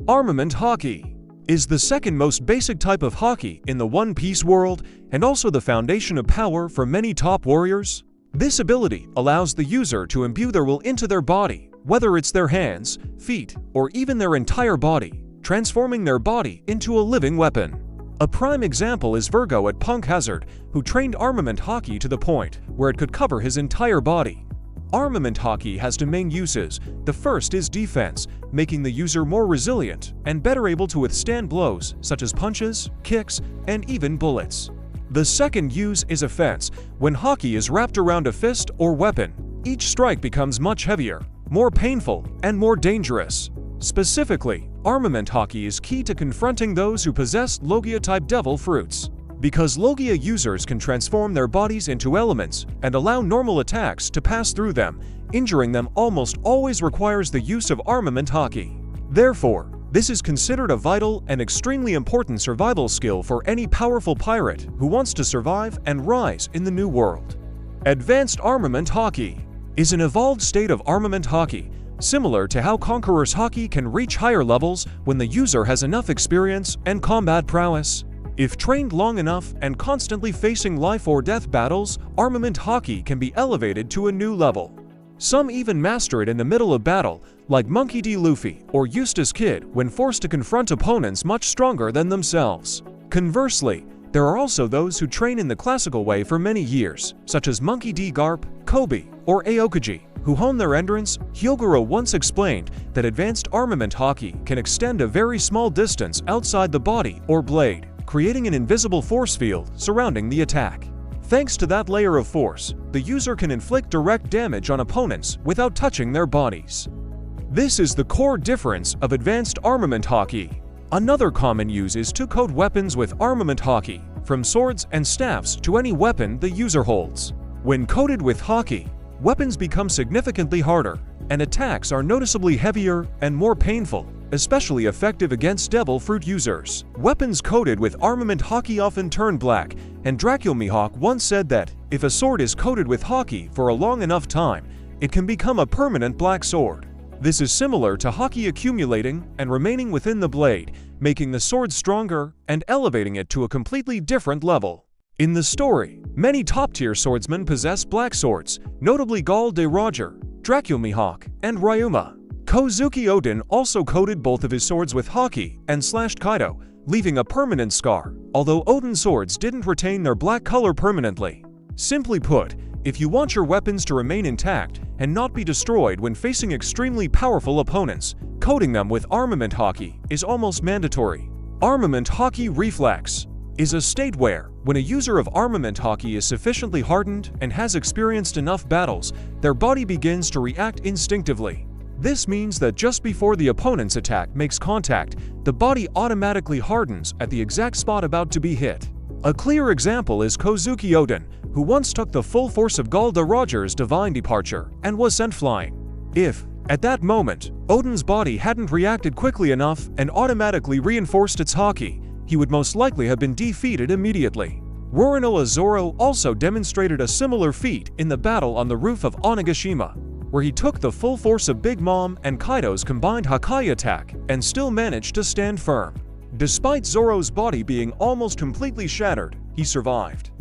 Armament Haki is the second most basic type of Haki in the One Piece world and also the foundation of power for many top warriors. This ability allows the user to imbue their will into their body, whether it's their hands, feet, or even their entire body, transforming their body into a living weapon. A prime example is Virgo at Punk Hazard, who trained Armament Haki to the point where it could cover his entire body. Armament Haki has two main uses. The first is defense, making the user more resilient and better able to withstand blows such as punches, kicks, and even bullets. The second use is offense. When Haki is wrapped around a fist or weapon, each strike becomes much heavier, more painful, and more dangerous. Specifically, Armament Haki is key to confronting those who possess Logia-type devil fruits. Because Logia users can transform their bodies into elements and allow normal attacks to pass through them, injuring them almost always requires the use of Armament Haki. Therefore, this is considered a vital and extremely important survival skill for any powerful pirate who wants to survive and rise in the new world. Advanced Armament Haki is an evolved state of Armament Haki, similar to how Conqueror's Haki can reach higher levels when the user has enough experience and combat prowess. If trained long enough and constantly facing life or death battles, Armament Haki can be elevated to a new level. Some even master it in the middle of battle, like Monkey D. Luffy or Eustace Kid when forced to confront opponents much stronger than themselves. Conversely, there are also those who train in the classical way for many years, such as Monkey D. Garp, Kobe, or Aokaji, who hone their endurance. Hyoguro once explained that advanced Armament Haki can extend a very small distance outside the body or blade, creating an invisible force field surrounding the attack. Thanks to that layer of force, the user can inflict direct damage on opponents without touching their bodies. This is the core difference of Advanced Armament Haki. Another common use is to coat weapons with Armament Haki, from swords and staffs to any weapon the user holds. When coated with Haki, weapons become significantly harder, and attacks are noticeably heavier and more painful, especially effective against devil fruit users. Weapons coated with Armament Haki often turn black, and Ryuo Haki once said that if a sword is coated with Haki for a long enough time, it can become a permanent black sword. This is similar to Haki accumulating and remaining within the blade, making the sword stronger and elevating it to a completely different level. In the story, many top-tier swordsmen possess black swords, notably Gall de Roger, Ryuo Haki, and Ryuma. Kozuki Oden also coated both of his swords with Haki and slashed Kaido, leaving a permanent scar, although Oden's swords didn't retain their black color permanently. Simply put, if you want your weapons to remain intact and not be destroyed when facing extremely powerful opponents, coating them with Armament Haki is almost mandatory. Armament Haki Reflex is a state where, when a user of Armament Haki is sufficiently hardened and has experienced enough battles, their body begins to react instinctively. This means that just before the opponent's attack makes contact, the body automatically hardens at the exact spot about to be hit. A clear example is Kozuki Oden, who once took the full force of Gall de Roger's divine departure and was sent flying. If, at that moment, Oden's body hadn't reacted quickly enough and automatically reinforced its Haki, he would most likely have been defeated immediately. Roronoa Zoro also demonstrated a similar feat in the battle on the roof of Onigashima, where he took the full force of Big Mom and Kaido's combined Hakai attack and still managed to stand firm. Despite Zoro's body being almost completely shattered, he survived.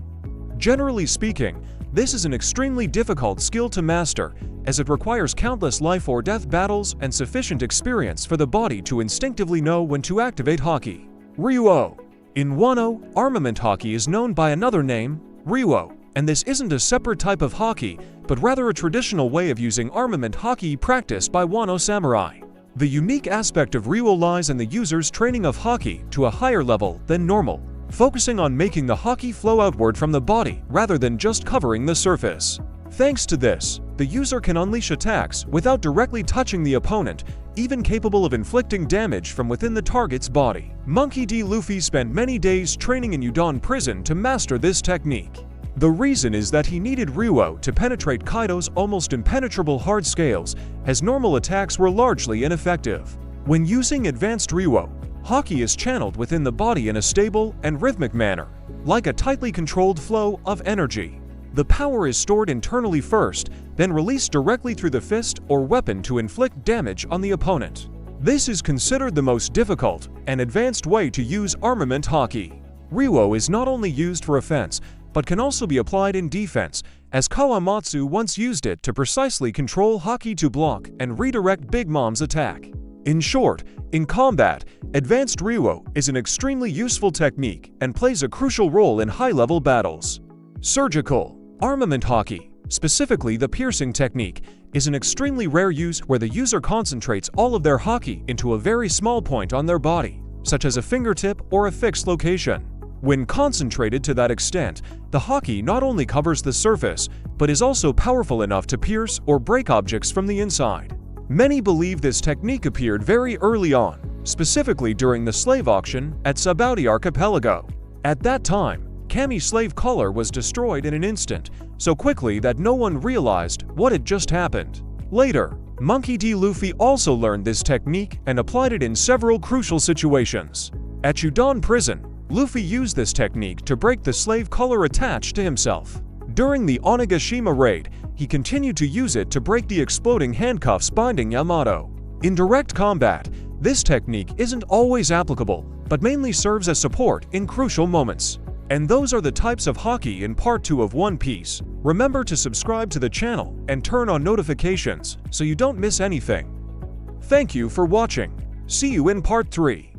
Generally speaking, this is an extremely difficult skill to master, as it requires countless life or death battles and sufficient experience for the body to instinctively know when to activate Haki. Ryuo. In Wano, Armament Haki is known by another name, Ryuo, and this isn't a separate type of Haki, but rather a traditional way of using Armament Haki practiced by Wano samurai. The unique aspect of Ryuo lies in the user's training of Haki to a higher level than normal, focusing on making the Haki flow outward from the body rather than just covering the surface. Thanks to this, the user can unleash attacks without directly touching the opponent, even capable of inflicting damage from within the target's body. Monkey D. Luffy spent many days training in Udon prison to master this technique. The reason is that he needed Ryuo to penetrate Kaido's almost impenetrable hard scales, as normal attacks were largely ineffective. When using advanced Ryuo, Haki is channeled within the body in a stable and rhythmic manner, like a tightly controlled flow of energy. The power is stored internally first, then released directly through the fist or weapon to inflict damage on the opponent. This is considered the most difficult and advanced way to use armament haki. Ryuo is not only used for offense, but can also be applied in defense, as Kawamatsu once used it to precisely control Haki to block and redirect Big Mom's attack. In short, in combat, Advanced Ryuo is an extremely useful technique and plays a crucial role in high-level battles. Surgical Armament Haki, specifically the piercing technique, is an extremely rare use where the user concentrates all of their haki into a very small point on their body, such as a fingertip or a fixed location. When concentrated to that extent, the haki not only covers the surface, but is also powerful enough to pierce or break objects from the inside. Many believe this technique appeared very early on, specifically during the slave auction at Sabaudi Archipelago. At that time, Kami slave collar was destroyed in an instant, so quickly that no one realized what had just happened. Later, Monkey D. Luffy also learned this technique and applied it in several crucial situations. At Chudan Prison, Luffy used this technique to break the slave collar attached to himself. During the Onigashima raid, he continued to use it to break the exploding handcuffs binding Yamato. In direct combat, this technique isn't always applicable, but mainly serves as support in crucial moments. And those are the types of haki in Part 2 of One Piece. Remember to subscribe to the channel and turn on notifications so you don't miss anything. Thank you for watching. See you in Part 3.